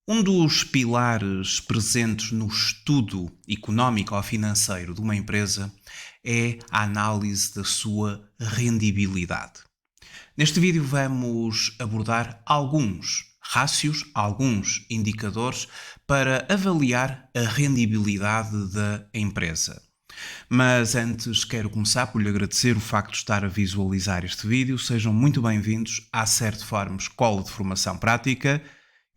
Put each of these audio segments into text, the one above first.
Um dos pilares presentes no estudo económico ou financeiro de uma empresa é a análise da sua rendibilidade. Neste vídeo vamos abordar alguns rácios, alguns indicadores para avaliar a rendibilidade da empresa. Mas antes quero começar por lhe agradecer o facto de estar a visualizar este vídeo. Sejam muito bem-vindos à Certform Escola de Formação Prática.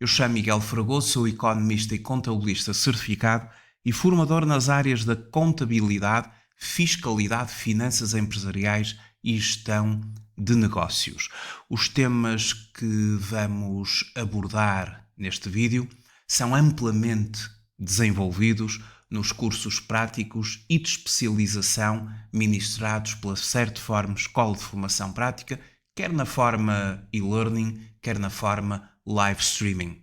Eu chamo Miguel Fragoso, sou economista e contabilista certificado e formador nas áreas da contabilidade, fiscalidade, finanças empresariais e gestão de negócios. Os temas que vamos abordar neste vídeo são amplamente desenvolvidos nos cursos práticos e de especialização ministrados pela Certform Escola de Formação Prática, quer na forma e-learning, quer na forma live streaming.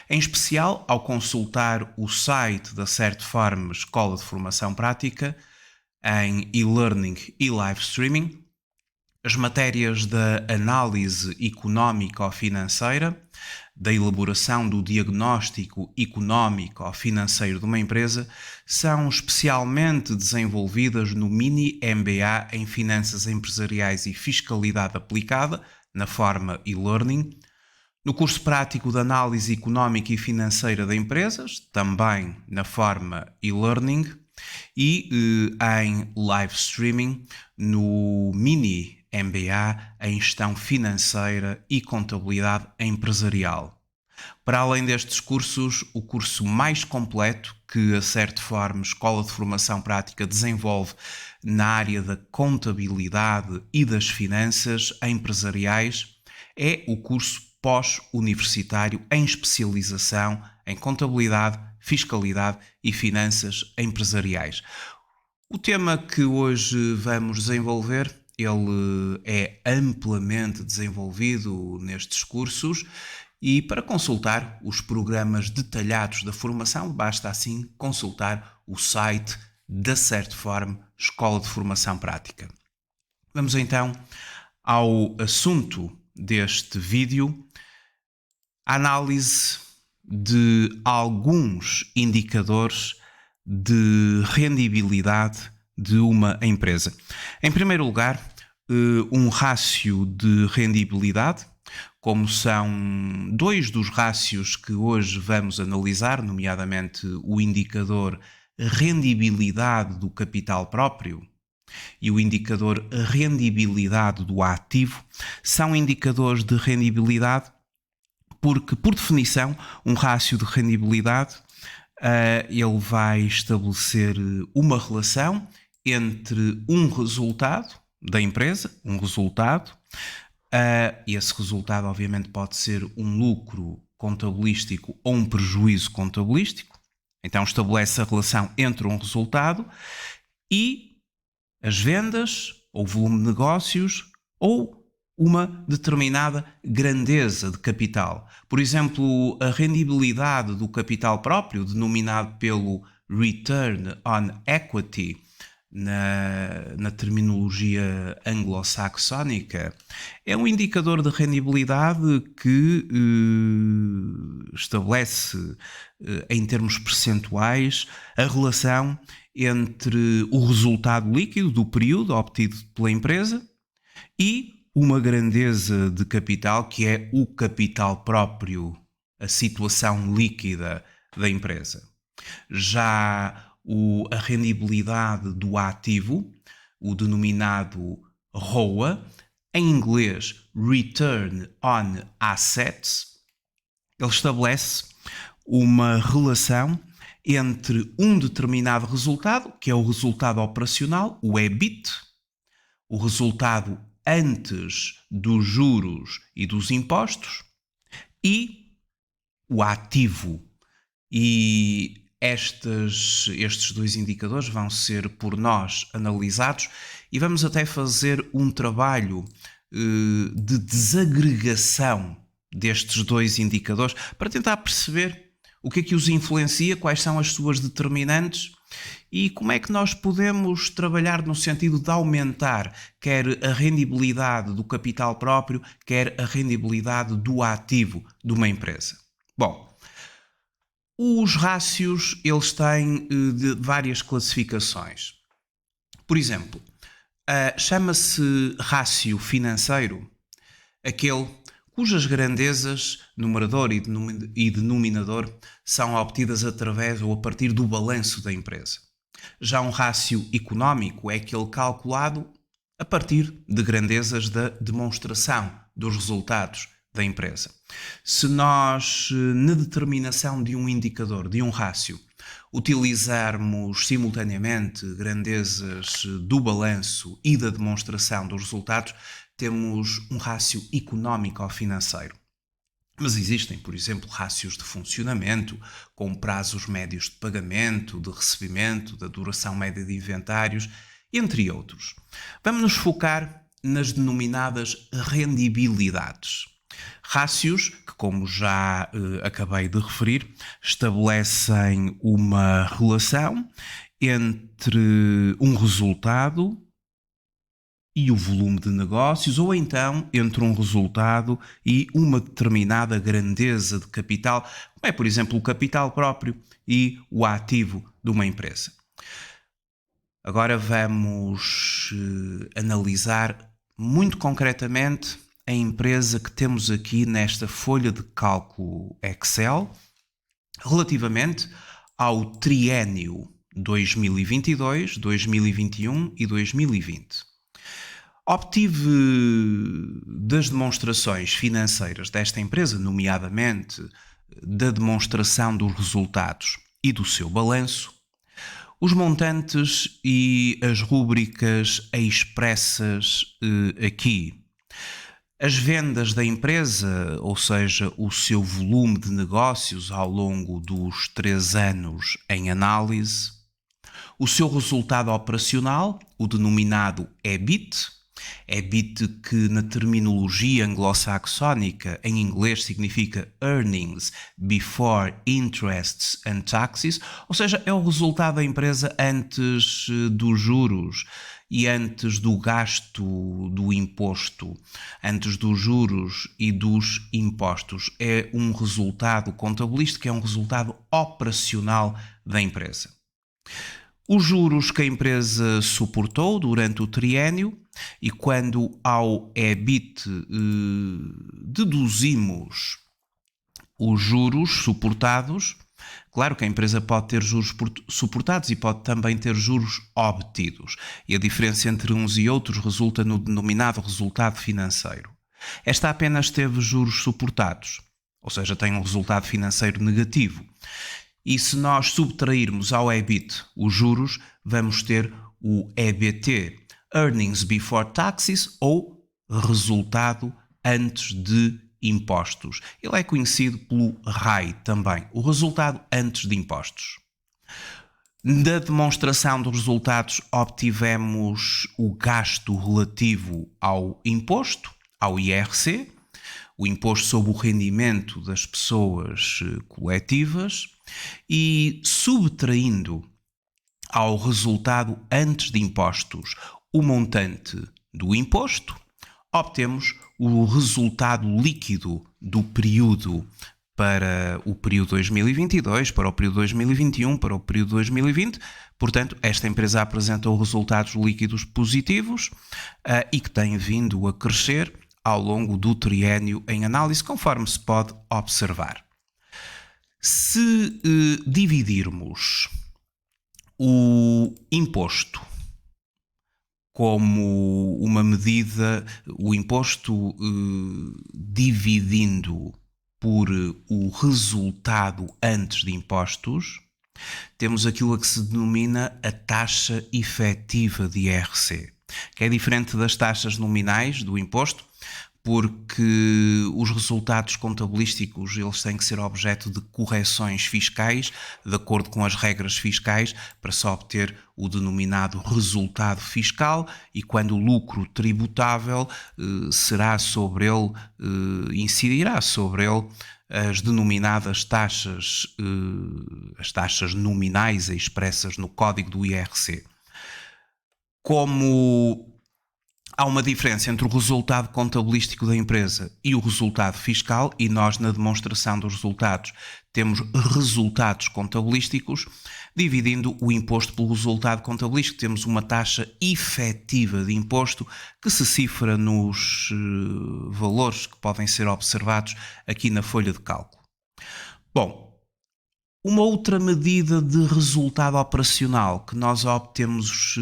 Em especial, ao consultar o site da Certform Escola de Formação Prática, em e-learning e live streaming, as matérias da análise económico-financeira, da elaboração do diagnóstico económico-financeiro de uma empresa, são especialmente desenvolvidas no Mini MBA em Finanças Empresariais e Fiscalidade Aplicada, na forma e-learning, no curso prático de análise económica e financeira de empresas, também na forma e-learning, e em live streaming no Mini MBA em Gestão Financeira e Contabilidade Empresarial. Para além destes cursos, o curso mais completo que a Certform Escola de Formação Prática desenvolve na área da contabilidade e das finanças empresariais é o curso pós-universitário em especialização em contabilidade, fiscalidade e finanças empresariais. O tema que hoje vamos desenvolver, ele é amplamente desenvolvido nestes cursos e para consultar os programas detalhados da formação, basta assim consultar o site da Certform Escola de Formação Prática. Vamos então ao assunto deste vídeo, a análise de alguns indicadores de rendibilidade de uma empresa. Em primeiro lugar, um rácio de rendibilidade, como são dois dos rácios que hoje vamos analisar, nomeadamente o indicador rendibilidade do capital próprio e o indicador rendibilidade do ativo, são indicadores de rendibilidade porque, por definição, um rácio de rendibilidade ele vai estabelecer uma relação entre um resultado da empresa, um resultado, esse resultado obviamente pode ser um lucro contabilístico ou um prejuízo contabilístico, então estabelece a relação entre um resultado e as vendas ou volume de negócios ou uma determinada grandeza de capital. Por exemplo, a rendibilidade do capital próprio, denominado pelo Return on Equity, na terminologia anglo-saxónica, é um indicador de rendibilidade que estabelece, em termos percentuais, a relação entre o resultado líquido do período obtido pela empresa e uma grandeza de capital, que é o capital próprio, a situação líquida da empresa. Já a rendibilidade do ativo, o denominado ROA, em inglês Return on Assets, ele estabelece uma relação entre um determinado resultado, que é o resultado operacional, o EBIT, o resultado antes dos juros e dos impostos, e o ativo. E estes dois indicadores vão ser por nós analisados e vamos até fazer um trabalho de desagregação destes dois indicadores para tentar perceber o que é que os influencia, quais são as suas determinantes e como é que nós podemos trabalhar no sentido de aumentar quer a rendibilidade do capital próprio, quer a rendibilidade do ativo de uma empresa. Bom, Os rácios, eles têm de várias classificações. Por exemplo, chama-se rácio financeiro aquele cujas grandezas, numerador e denominador, são obtidas através ou a partir do balanço da empresa. Já um rácio económico é aquele calculado a partir de grandezas da demonstração dos resultados da empresa. Se nós, na determinação de um indicador, de um rácio, utilizarmos simultaneamente grandezas do balanço e da demonstração dos resultados, temos um rácio económico ou financeiro. Mas existem, por exemplo, rácios de funcionamento, com prazos médios de pagamento, de recebimento, da duração média de inventários, entre outros. Vamos nos focar nas denominadas rendibilidades. Rácios que, como já acabei de referir, estabelecem uma relação entre um resultado e o volume de negócios, ou então entre um resultado e uma determinada grandeza de capital, como é, por exemplo, o capital próprio e o ativo de uma empresa. Agora vamos analisar muito concretamente a empresa que temos aqui nesta folha de cálculo Excel relativamente ao triênio 2022, 2021 e 2020. Obtive das demonstrações financeiras desta empresa, nomeadamente da demonstração dos resultados e do seu balanço, os montantes e as rúbricas expressas aqui. As vendas da empresa, ou seja, o seu volume de negócios ao longo dos 3 anos em análise, o seu resultado operacional, o denominado EBIT, EBIT que na terminologia anglo-saxónica em inglês significa Earnings Before Interests and Taxes, ou seja, é o resultado da empresa antes dos juros e antes do gasto do imposto, antes dos juros e dos impostos. É um resultado contabilístico, é um resultado operacional da empresa. Os juros que a empresa suportou durante o triênio, e quando ao EBIT deduzimos os juros suportados, claro que a empresa pode ter juros suportados e pode também ter juros obtidos, e a diferença entre uns e outros resulta no denominado resultado financeiro. Esta apenas teve juros suportados, ou seja, tem um resultado financeiro negativo. E se nós subtrairmos ao EBIT os juros, vamos ter o EBT, Earnings Before Taxes, ou resultado antes de impostos. Ele é conhecido pelo RAI também, o resultado antes de impostos. Da demonstração dos resultados obtivemos o gasto relativo ao imposto, ao IRC, o imposto sobre o rendimento das pessoas coletivas, e subtraindo ao resultado antes de impostos o montante do imposto, obtemos o resultado líquido do período para o período 2022, para o período 2021, para o período 2020. Portanto, esta empresa apresentou resultados líquidos positivos e que têm vindo a crescer ao longo do triênio em análise, conforme se pode observar. Se dividirmos o imposto como uma medida, o imposto dividindo por o resultado antes de impostos, temos aquilo a que se denomina a taxa efetiva de IRC, que é diferente das taxas nominais do imposto, porque os resultados contabilísticos eles têm que ser objeto de correções fiscais, de acordo com as regras fiscais, para se obter o denominado resultado fiscal, e quando o lucro tributável será sobre ele, incidirá sobre ele as denominadas taxas, as taxas nominais expressas no código do IRC. Como há uma diferença entre o resultado contabilístico da empresa e o resultado fiscal, e nós, na demonstração dos resultados, temos resultados contabilísticos, dividindo o imposto pelo resultado contabilístico, temos uma taxa efetiva de imposto que se cifra nos valores que podem ser observados aqui na folha de cálculo. Bom, uma outra medida de resultado operacional que nós obtemos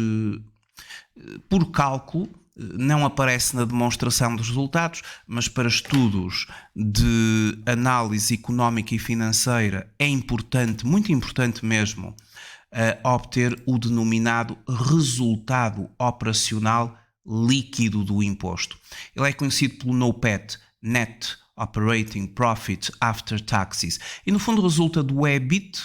por cálculo, não aparece na demonstração dos resultados, mas para estudos de análise económica e financeira é importante, muito importante mesmo, obter o denominado resultado operacional líquido do imposto. Ele é conhecido pelo NOPAT, Net Operating Profit After Taxes, e no fundo resulta do EBIT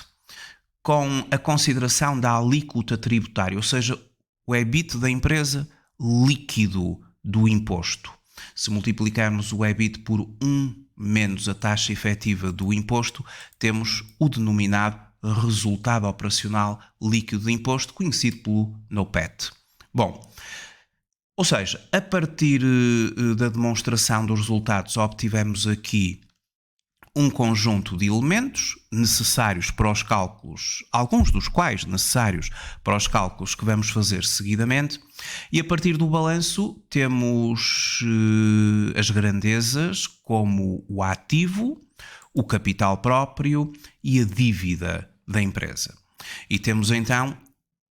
com a consideração da alíquota tributária, ou seja, o EBIT da empresa líquido do imposto. Se multiplicarmos o EBIT por 1 menos a taxa efetiva do imposto, temos o denominado resultado operacional líquido de imposto, conhecido pelo NOPAT. Bom, ou seja, a partir da demonstração dos resultados, obtivemos aqui um conjunto de elementos necessários para os cálculos, alguns dos quais necessários para os cálculos que vamos fazer seguidamente, e a partir do balanço temos as grandezas como o ativo, o capital próprio e a dívida da empresa. E temos então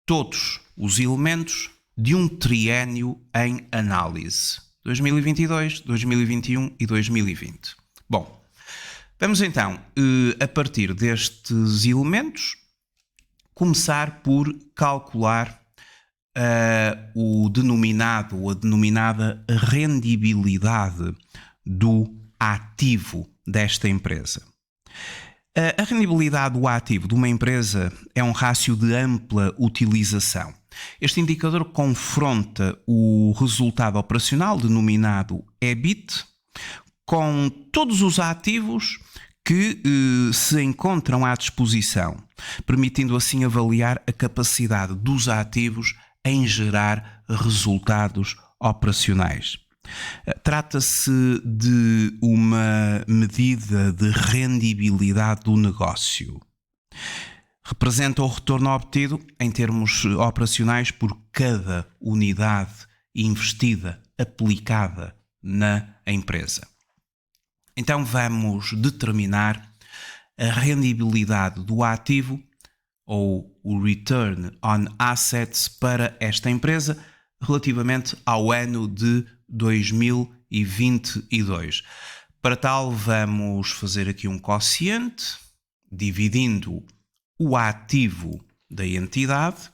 todos os elementos de um triênio em análise, 2022, 2021 e 2020. Bom, vamos então, a partir destes elementos, começar por calcular o denominado ou a denominada rendibilidade do ativo desta empresa. A rendibilidade do ativo de uma empresa é um rácio de ampla utilização. Este indicador confronta o resultado operacional, denominado EBIT, com todos os ativos que se encontram à disposição, permitindo assim avaliar a capacidade dos ativos em gerar resultados operacionais. Trata-se de uma medida de rendibilidade do negócio. Representa o retorno obtido em termos operacionais por cada unidade investida, aplicada na empresa. Então vamos determinar a rendibilidade do ativo ou o Return on Assets para esta empresa relativamente ao ano de 2022. Para tal, vamos fazer aqui um quociente, dividindo o ativo da entidade,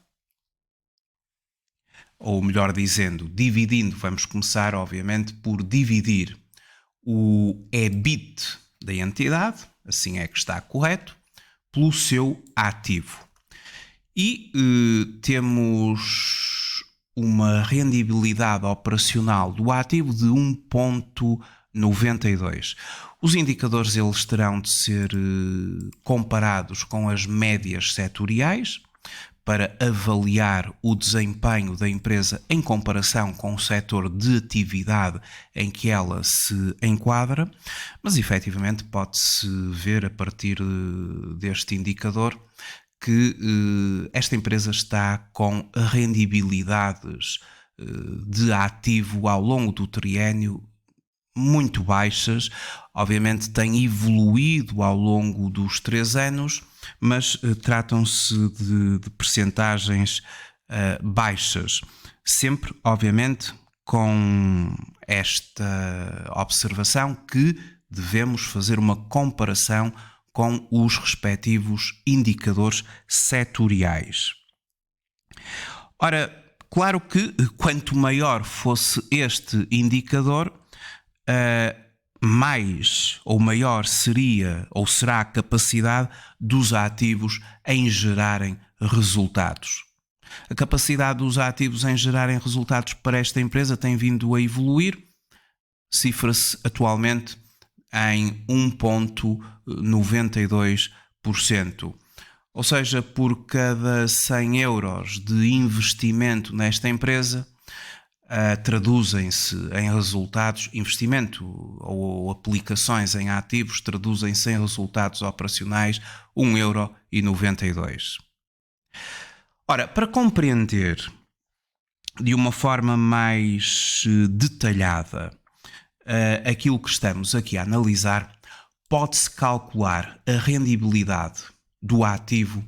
ou melhor dizendo, vamos começar obviamente por dividir o EBIT da entidade, assim é que está correto, pelo seu ativo. E temos uma rendibilidade operacional do ativo de 1,92. Os indicadores eles terão de ser comparados com as médias setoriais para avaliar o desempenho da empresa em comparação com o setor de atividade em que ela se enquadra, mas efetivamente pode-se ver a partir deste indicador que esta empresa está com rendibilidades de ativo ao longo do triênio muito baixas. Obviamente tem evoluído ao longo dos 3 anos, mas tratam-se de percentagens baixas. Sempre, obviamente, com esta observação que devemos fazer uma comparação com os respectivos indicadores setoriais. Ora, claro que quanto maior fosse este indicador, mais ou maior seria ou será a capacidade dos ativos em gerarem resultados. A capacidade dos ativos em gerarem resultados para esta empresa tem vindo a evoluir, cifra-se atualmente em 1,92%. Ou seja, por cada 100 euros de investimento nesta empresa, traduzem-se em resultados, investimento ou aplicações em ativos traduzem-se em resultados operacionais 1,92€. Ora, para compreender de uma forma mais detalhada aquilo que estamos aqui a analisar, pode-se calcular a rendibilidade do ativo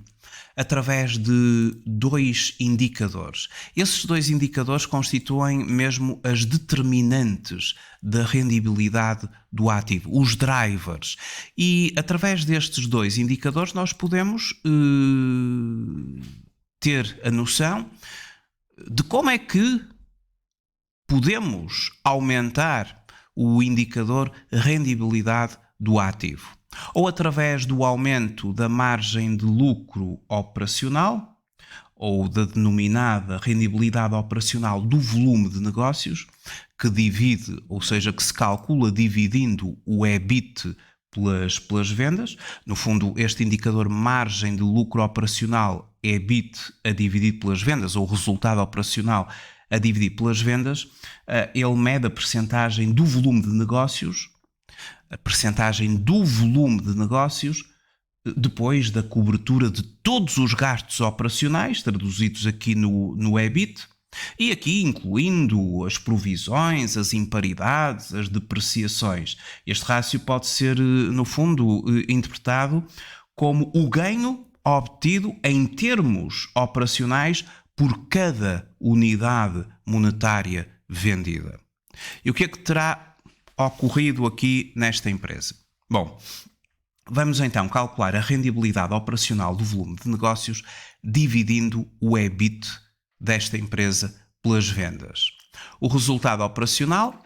através de dois indicadores. Esses dois indicadores constituem mesmo as determinantes da rendibilidade do ativo, os drivers. E através destes dois indicadores nós podemos ter a noção de como é que podemos aumentar o indicador rendibilidade do ativo. Ou através do aumento da margem de lucro operacional, ou da denominada rendibilidade operacional do volume de negócios, que divide, ou seja, que se calcula dividindo o EBIT pelas vendas. No fundo, este indicador margem de lucro operacional, EBIT a dividir pelas vendas, ou resultado operacional a dividir pelas vendas, ele mede a percentagem do volume de negócios, a percentagem do volume de negócios depois da cobertura de todos os gastos operacionais, traduzidos aqui no EBIT, e aqui incluindo as provisões, as imparidades, as depreciações. Este rácio pode ser, no fundo, interpretado como o ganho obtido em termos operacionais por cada unidade monetária vendida. E o que é que terá ocorrido aqui nesta empresa? Bom, vamos então calcular a rendibilidade operacional do volume de negócios dividindo o EBIT desta empresa pelas vendas. O resultado operacional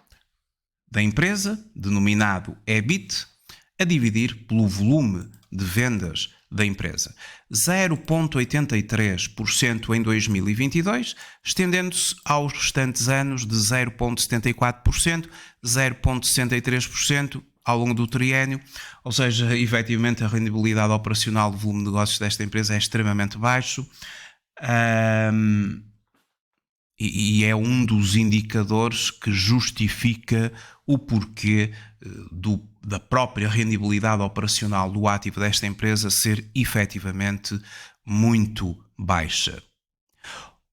da empresa, denominado EBIT, a dividir pelo volume de vendas da empresa. 0,83% em 2022, estendendo-se aos restantes anos de 0,74%, 0,63% ao longo do triênio, ou seja, efetivamente a rendibilidade operacional do volume de negócios desta empresa é extremamente baixo e é um dos indicadores que justifica o porquê da própria rendibilidade operacional do ativo desta empresa ser efetivamente muito baixa.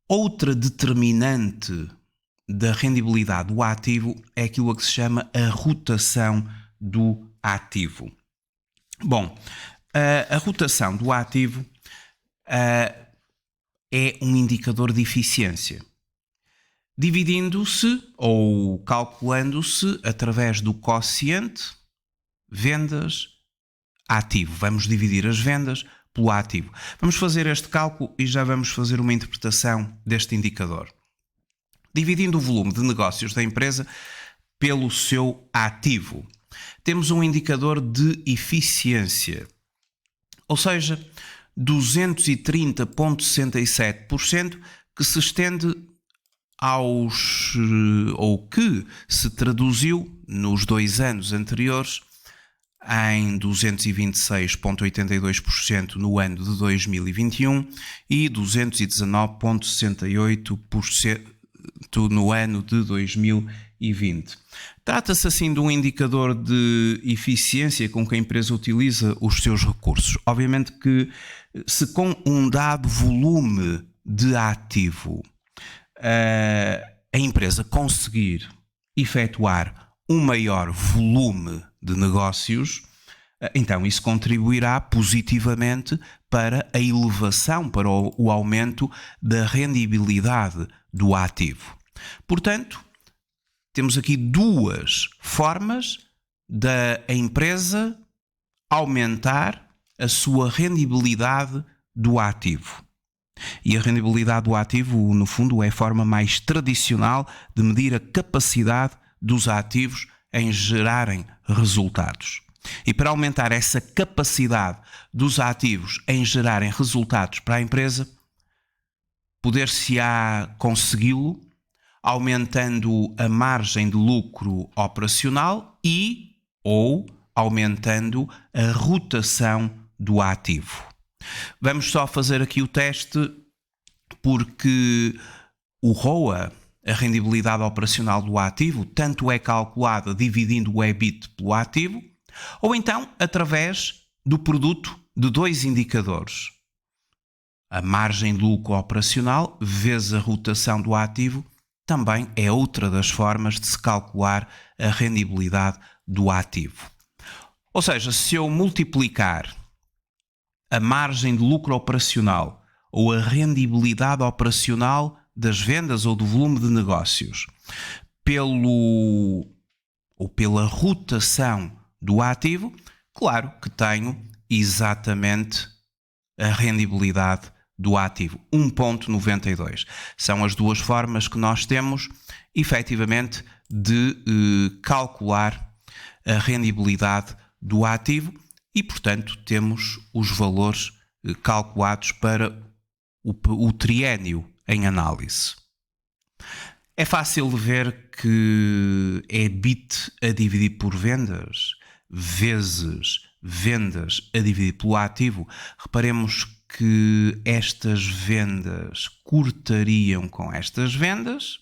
Outra determinante da rendibilidade do ativo é aquilo a que se chama a rotação do ativo. Bom, a rotação do ativo é um indicador de eficiência, dividindo-se ou calculando-se através do quociente vendas-ativo. Vamos dividir as vendas pelo ativo. Vamos fazer este cálculo e já vamos fazer uma interpretação deste indicador. Dividindo o volume de negócios da empresa pelo seu ativo, temos um indicador de eficiência, ou seja, 230,67%, que se estende ou que se traduziu nos 2 anos anteriores em 226,82% no ano de 2021 e 219,68% no ano de 2020. Trata-se assim de um indicador de eficiência com que a empresa utiliza os seus recursos. Obviamente que se com um dado volume de ativo a empresa conseguir efetuar um maior volume de negócios, então isso contribuirá positivamente para a elevação, para o aumento da rendibilidade do ativo. Portanto, temos aqui duas formas da empresa aumentar a sua rendibilidade do ativo. E a rendibilidade do ativo, no fundo, é a forma mais tradicional de medir a capacidade dos ativos em gerarem resultados. E para aumentar essa capacidade dos ativos em gerarem resultados para a empresa, poder-se-á consegui-lo aumentando a margem de lucro operacional ou aumentando a rotação do ativo. Vamos só fazer aqui o teste porque o ROA, A rendibilidade operacional do ativo tanto é calculada dividindo o EBIT pelo ativo, ou então através do produto de dois indicadores. A margem de lucro operacional vezes a rotação do ativo também é outra das formas de se calcular a rendibilidade do ativo. Ou seja, se eu multiplicar a margem de lucro operacional ou a rendibilidade operacional das vendas ou do volume de negócios pela rotação do ativo, claro que tenho exatamente a rendibilidade do ativo, 1,92. São as duas formas que nós temos, efetivamente, de calcular a rendibilidade do ativo e, portanto, temos os valores calculados para o triênio em análise. É fácil de ver que é EBIT a dividir por vendas vezes vendas a dividir pelo ativo. Reparemos que estas vendas cortariam com estas vendas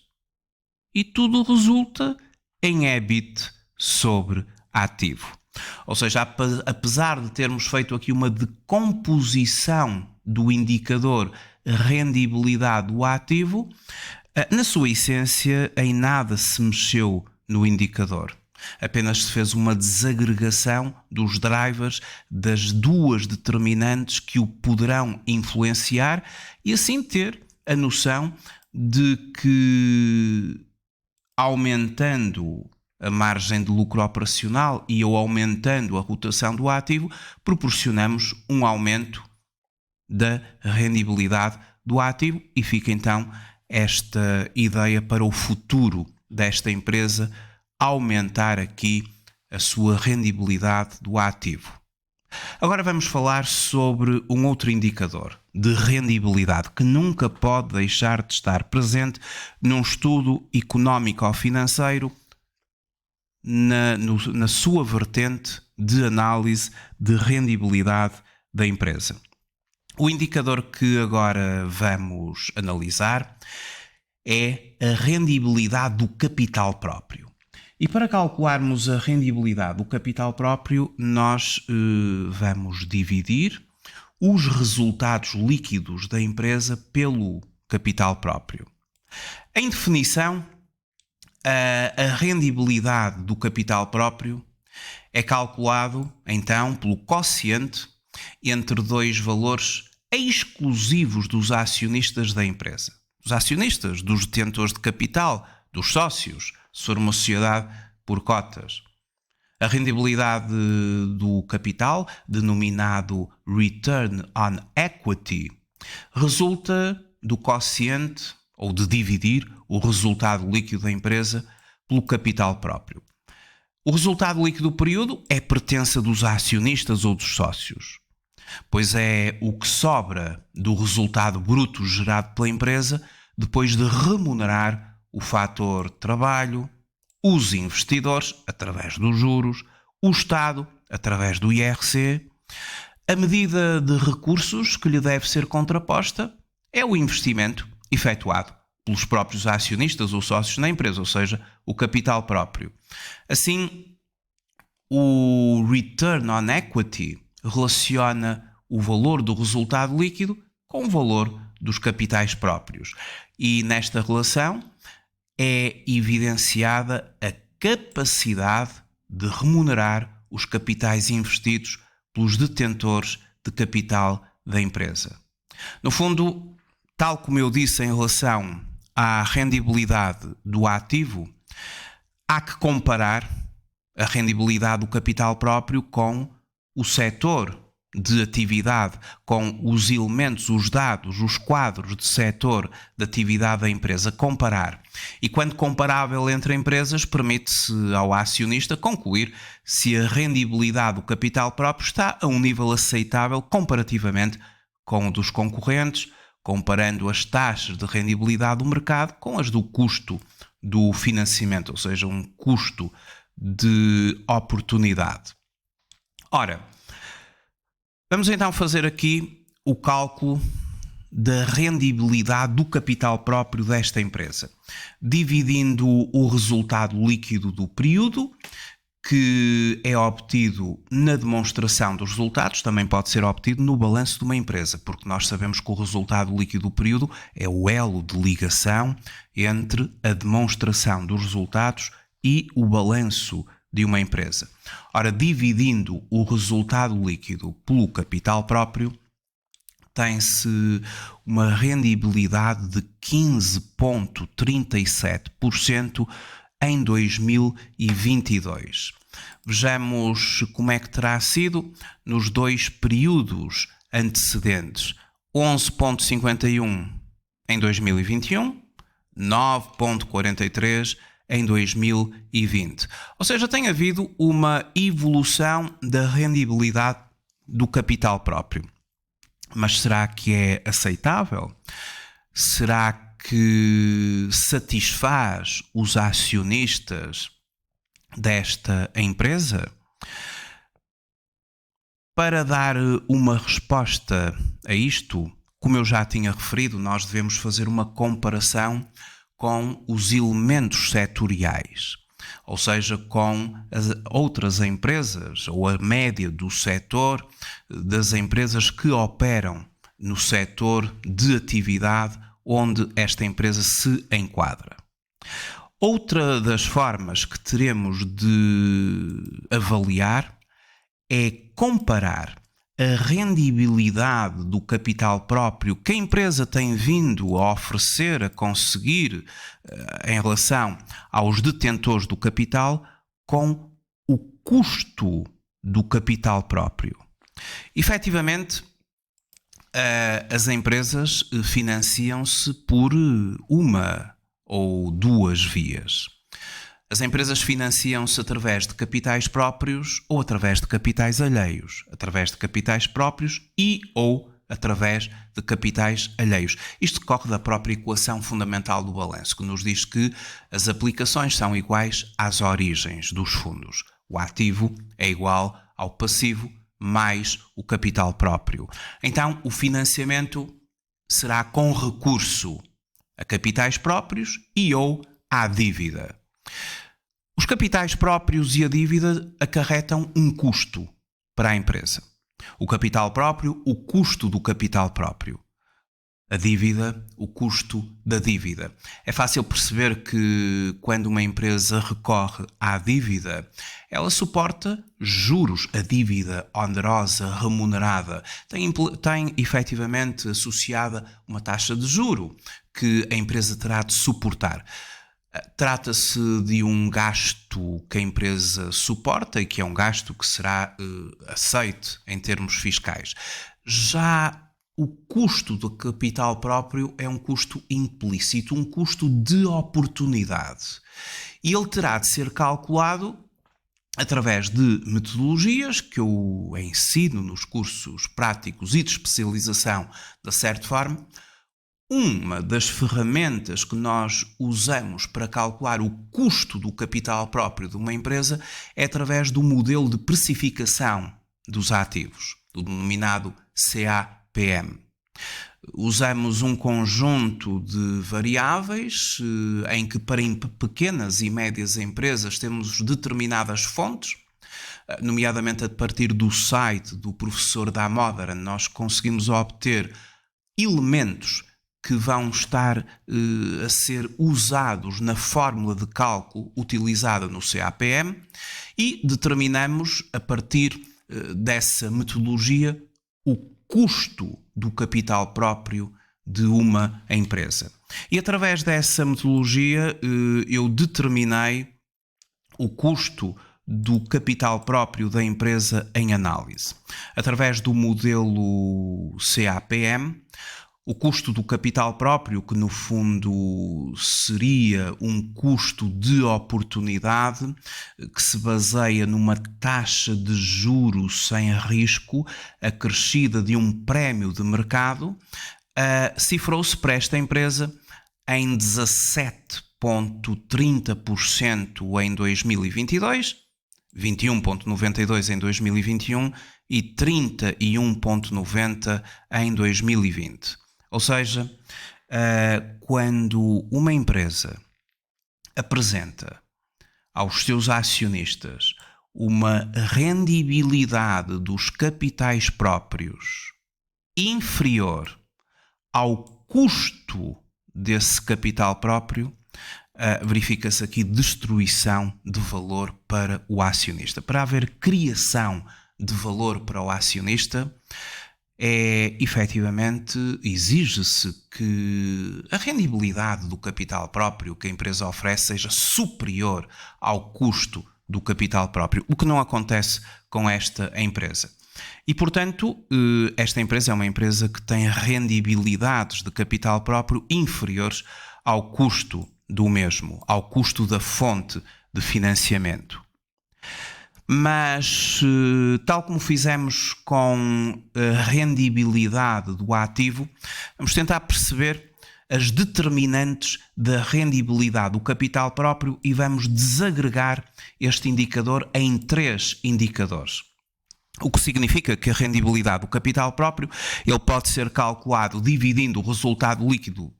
e tudo resulta em EBIT sobre ativo. Ou seja, apesar de termos feito aqui uma decomposição do indicador rendibilidade do ativo, na sua essência em nada se mexeu no indicador. Apenas se fez uma desagregação dos drivers das duas determinantes que o poderão influenciar e assim ter a noção de que aumentando a margem de lucro operacional e ou aumentando a rotação do ativo, proporcionamos um aumento da rendibilidade do ativo e fica então esta ideia para o futuro desta empresa aumentar aqui a sua rendibilidade do ativo. Agora vamos falar sobre um outro indicador de rendibilidade que nunca pode deixar de estar presente num estudo económico ou financeiro na sua vertente de análise de rendibilidade da empresa. O indicador que agora vamos analisar é a rendibilidade do capital próprio. E para calcularmos a rendibilidade do capital próprio, nós vamos dividir os resultados líquidos da empresa pelo capital próprio. Em definição, a rendibilidade do capital próprio é calculado, então, pelo quociente entre dois valores exclusivos dos acionistas da empresa. Dos acionistas, dos detentores de capital, dos sócios, se for uma sociedade por cotas. A rendibilidade do capital, denominado Return on Equity, resulta do quociente ou de dividir o resultado líquido da empresa pelo capital próprio. O resultado líquido do período é pertença dos acionistas ou dos sócios, pois é o que sobra do resultado bruto gerado pela empresa depois de remunerar o fator trabalho, os investidores, através dos juros, o Estado, através do IRC. A medida de recursos que lhe deve ser contraposta é o investimento efetuado pelos próprios acionistas ou sócios na empresa, ou seja, o capital próprio. Assim, o Return on Equity relaciona o valor do resultado líquido com o valor dos capitais próprios. E nesta relação é evidenciada a capacidade de remunerar os capitais investidos pelos detentores de capital da empresa. No fundo, tal como eu disse em relação à rendibilidade do ativo, há que comparar a rendibilidade do capital próprio com o setor de atividade, com os elementos, os dados, os quadros de setor de atividade da empresa, comparar. E quando comparável entre empresas, permite-se ao acionista concluir se a rendibilidade do capital próprio está a um nível aceitável comparativamente com o dos concorrentes, comparando as taxas de rendibilidade do mercado com as do custo do financiamento, ou seja, um custo de oportunidade. Ora, vamos então fazer aqui o cálculo da rendibilidade do capital próprio desta empresa, dividindo o resultado líquido do período, que é obtido na demonstração dos resultados, também pode ser obtido no balanço de uma empresa, porque nós sabemos que o resultado líquido do período é o elo de ligação entre a demonstração dos resultados e o balanço de uma empresa. Ora, dividindo o resultado líquido pelo capital próprio, tem-se uma rendibilidade de 15,37% em 2022. Vejamos como é que terá sido nos dois períodos antecedentes. 11,51 em 2021, 9,43 em 2020. Ou seja, tem havido uma evolução da rendibilidade do capital próprio. Mas será que é aceitável? Será que satisfaz os acionistas desta empresa? Para dar uma resposta a isto, como eu já tinha referido, nós devemos fazer uma comparação com os elementos setoriais, ou seja, com as outras empresas ou a média do setor das empresas que operam no setor de atividade onde esta empresa se enquadra. Outra das formas que teremos de avaliar é comparar a rendibilidade do capital próprio que a empresa tem vindo a oferecer, a conseguir em relação aos detentores do capital com o custo do capital próprio. Efetivamente, as empresas financiam-se por uma ou duas vias. As empresas financiam-se através de capitais próprios ou através de capitais alheios, através de capitais próprios e ou através de capitais alheios. Isto decorre da própria equação fundamental do balanço, que nos diz que as aplicações são iguais às origens dos fundos. O ativo é igual ao passivo mais o capital próprio. Então, o financiamento será com recurso a capitais próprios e ou à dívida. Os capitais próprios e a dívida acarretam um custo para a empresa. O capital próprio, o custo do capital próprio. A dívida, o custo da dívida. É fácil perceber que quando uma empresa recorre à dívida, ela suporta juros. A dívida onerosa, remunerada, tem efetivamente associada uma taxa de juro que a empresa terá de suportar. Trata-se de um gasto que a empresa suporta e que é um gasto que será aceite em termos fiscais. Já o custo do capital próprio é um custo implícito, um custo de oportunidade. E ele terá de ser calculado através de metodologias que eu ensino nos cursos práticos e de especialização da Certfarm. Uma das ferramentas que nós usamos para calcular o custo do capital próprio de uma empresa é através do modelo de precificação dos ativos, do denominado CAPM. Usamos um conjunto de variáveis em que para pequenas e médias empresas temos determinadas fontes, nomeadamente a partir do site do professor Damodaran, nós conseguimos obter elementos que vão estar a ser usados na fórmula de cálculo utilizada no CAPM e determinamos, a partir dessa metodologia, o custo do capital próprio de uma empresa. E através dessa metodologia eu determinei o custo do capital próprio da empresa em análise. Através do modelo CAPM, o custo do capital próprio, que no fundo seria um custo de oportunidade, que se baseia numa taxa de juros sem risco, acrescida de um prémio de mercado, cifrou-se para esta empresa em 17,30% em 2022, 21,92% em 2021 e 31,90% em 2020. Ou seja, quando uma empresa apresenta aos seus acionistas uma rendibilidade dos capitais próprios inferior ao custo desse capital próprio, verifica-se aqui destruição de valor para o acionista. Para haver criação de valor para o acionista, efetivamente, exige-se que a rendibilidade do capital próprio que a empresa oferece seja superior ao custo do capital próprio, o que não acontece com esta empresa. E, portanto, esta empresa é uma empresa que tem rendibilidades de capital próprio inferiores ao custo do mesmo, ao custo da fonte de financiamento. Mas, tal como fizemos com a rendibilidade do ativo, vamos tentar perceber as determinantes da rendibilidade do capital próprio e vamos desagregar este indicador em 3 indicadores. O que significa que a rendibilidade do capital próprio ele pode ser calculado dividindo o resultado líquido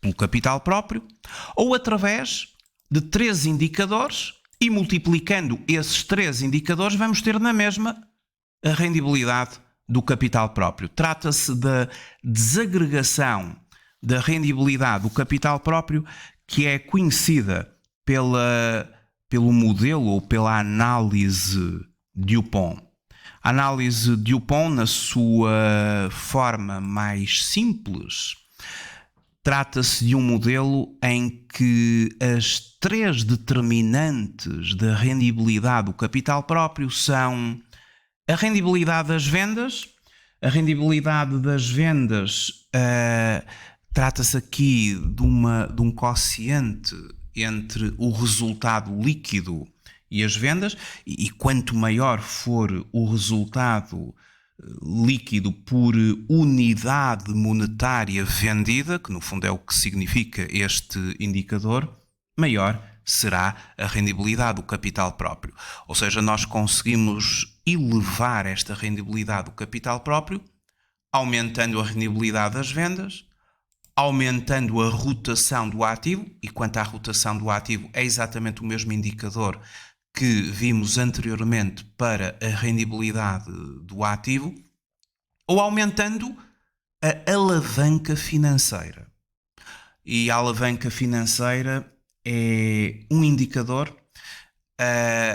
pelo capital próprio ou através de 3 indicadores e multiplicando esses 3 indicadores vamos ter na mesma a rendibilidade do capital próprio. Trata-se da desagregação da rendibilidade do capital próprio que é conhecida pelo modelo ou pela análise Dupont. A análise Dupont, na sua forma mais simples, trata-se de um modelo em que as 3 determinantes da rendibilidade do capital próprio são a rendibilidade das vendas. A rendibilidade das vendas trata-se aqui de um quociente entre o resultado líquido e as vendas, e quanto maior for o resultado líquido por unidade monetária vendida, que no fundo é o que significa este indicador, maior será a rendibilidade do capital próprio. Ou seja, nós conseguimos elevar esta rendibilidade do capital próprio, aumentando a rendibilidade das vendas, aumentando a rotação do ativo, e quanto à rotação do ativo é exatamente o mesmo indicador que vimos anteriormente para a rendibilidade do ativo, ou aumentando a alavanca financeira. E a alavanca financeira é um indicador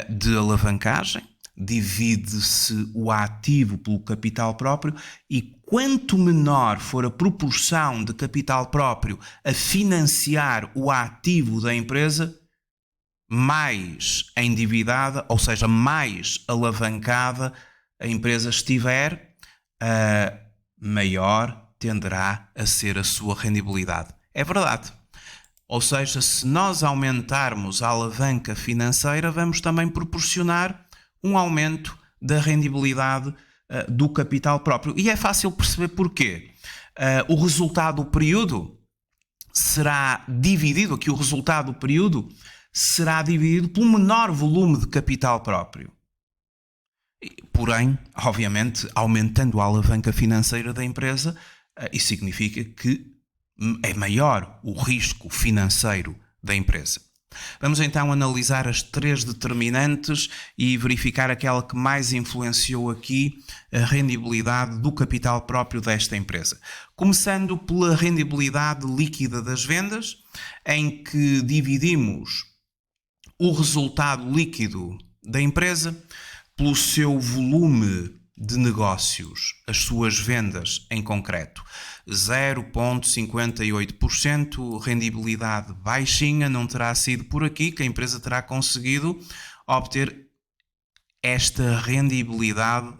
de alavancagem, divide-se o ativo pelo capital próprio e quanto menor for a proporção de capital próprio a financiar o ativo da empresa, mais endividada, ou seja, mais alavancada a empresa estiver, maior tenderá a ser a sua rendibilidade. É verdade. Ou seja, se nós aumentarmos a alavanca financeira, vamos também proporcionar um aumento da rendibilidade do capital próprio. E é fácil perceber porquê. O resultado do período será dividido, aqui o resultado do período será dividido pelo menor volume de capital próprio. Porém, obviamente, aumentando a alavanca financeira da empresa, isso significa que é maior o risco financeiro da empresa. Vamos então analisar as 3 determinantes e verificar aquela que mais influenciou aqui a rendibilidade do capital próprio desta empresa. Começando pela rendibilidade líquida das vendas, em que dividimos o resultado líquido da empresa pelo seu volume de negócios, as suas vendas em concreto. 0,58%, rendibilidade baixinha, não terá sido por aqui que a empresa terá conseguido obter esta rendibilidade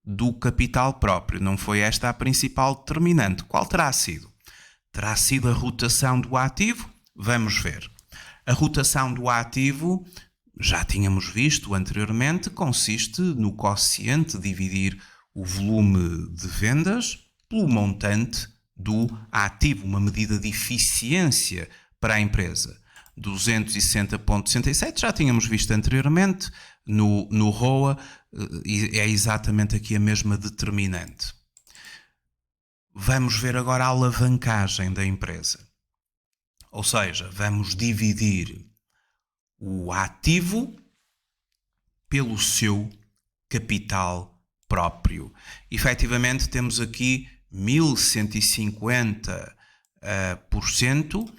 do capital próprio. Não foi esta a principal determinante. Qual terá sido? Terá sido a rotação do ativo? Vamos ver. A rotação do ativo, já tínhamos visto anteriormente, consiste no quociente dividir o volume de vendas pelo montante do ativo, uma medida de eficiência para a empresa. 260,67, já tínhamos visto anteriormente no ROA, e é exatamente aqui a mesma determinante. vamos ver agora a alavancagem da empresa. Ou seja, vamos dividir o ativo pelo seu capital próprio. Efetivamente, temos aqui 1150%,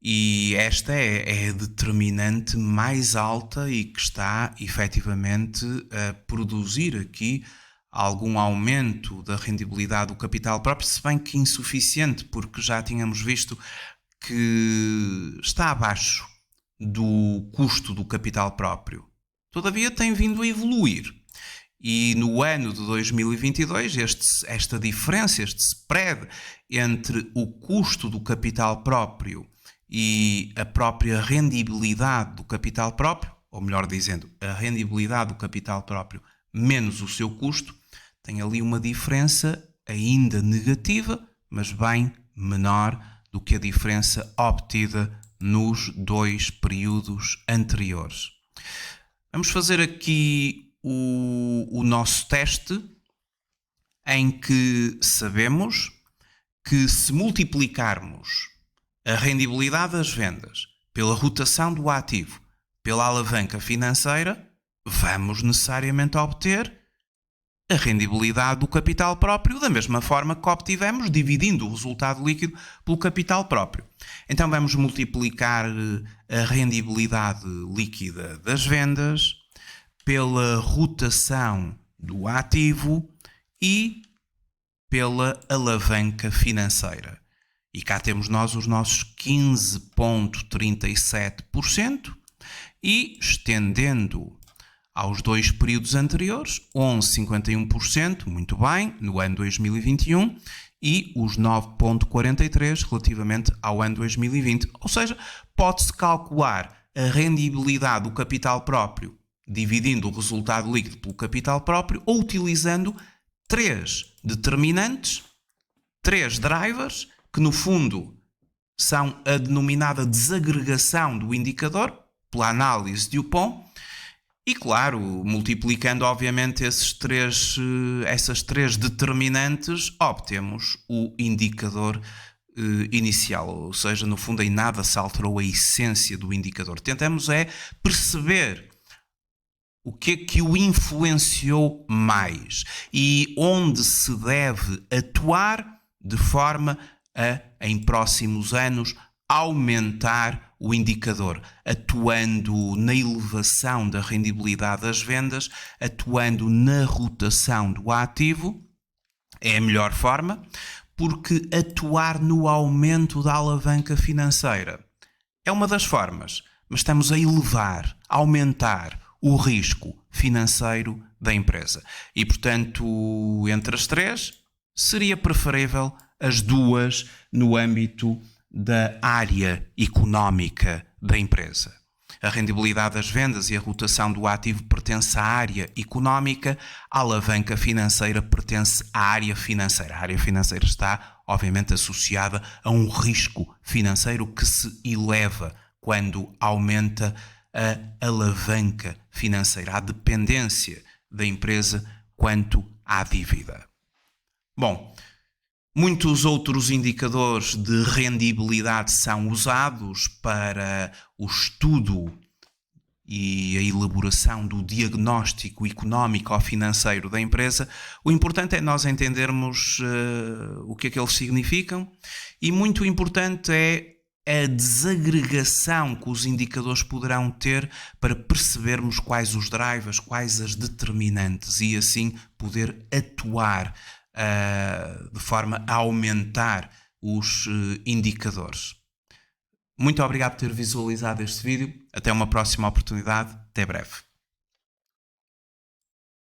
e esta é a determinante mais alta e que está efetivamente a produzir aqui algum aumento da rendibilidade do capital próprio, se bem que insuficiente, porque já tínhamos visto que está abaixo do custo do capital próprio. Todavia tem vindo a evoluir. E no ano de 2022, esta diferença, este spread entre o custo do capital próprio e a própria rendibilidade do capital próprio, ou melhor dizendo, a rendibilidade do capital próprio menos o seu custo, tem ali uma diferença ainda negativa, mas bem menor do que a diferença obtida nos 2 períodos anteriores. Vamos fazer aqui o nosso teste, em que sabemos que se multiplicarmos a rendibilidade das vendas pela rotação do ativo, pela alavanca financeira, vamos necessariamente obter a rendibilidade do capital próprio da mesma forma que obtivemos dividindo o resultado líquido pelo capital próprio. Então vamos multiplicar a rendibilidade líquida das vendas pela rotação do ativo e pela alavanca financeira. E cá temos nós os nossos 15,37% e estendendo aos 2 períodos anteriores, 11,51%, muito bem, no ano 2021, e os 9,43% relativamente ao ano 2020. Ou seja, pode-se calcular a rendibilidade do capital próprio dividindo o resultado líquido pelo capital próprio ou utilizando 3 determinantes, 3 drivers, que no fundo são a denominada desagregação do indicador, pela análise de Dupont, e claro, multiplicando obviamente essas três determinantes, obtemos o indicador inicial, ou seja, no fundo em nada se alterou a essência do indicador. Tentamos perceber o que é que o influenciou mais e onde se deve atuar de forma a, em próximos anos, aumentar o indicador, atuando na elevação da rendibilidade das vendas, atuando na rotação do ativo, é a melhor forma, porque atuar no aumento da alavanca financeira é uma das formas, mas estamos a elevar, a aumentar o risco financeiro da empresa. E, portanto, entre as 3, seria preferível as 2 no âmbito da área económica da empresa. A rendibilidade das vendas e a rotação do ativo pertence à área económica, a alavanca financeira pertence à área financeira. A área financeira está, obviamente, associada a um risco financeiro que se eleva quando aumenta a alavanca financeira, a dependência da empresa quanto à dívida. Bom, muitos outros indicadores de rendibilidade são usados para o estudo e a elaboração do diagnóstico económico ou financeiro da empresa. O importante é nós entendermos o que é que eles significam e muito importante é a desagregação que os indicadores poderão ter para percebermos quais os drivers, quais as determinantes e assim poder atuar de forma a aumentar os indicadores. Muito obrigado por ter visualizado este vídeo. Até uma próxima oportunidade. Até breve.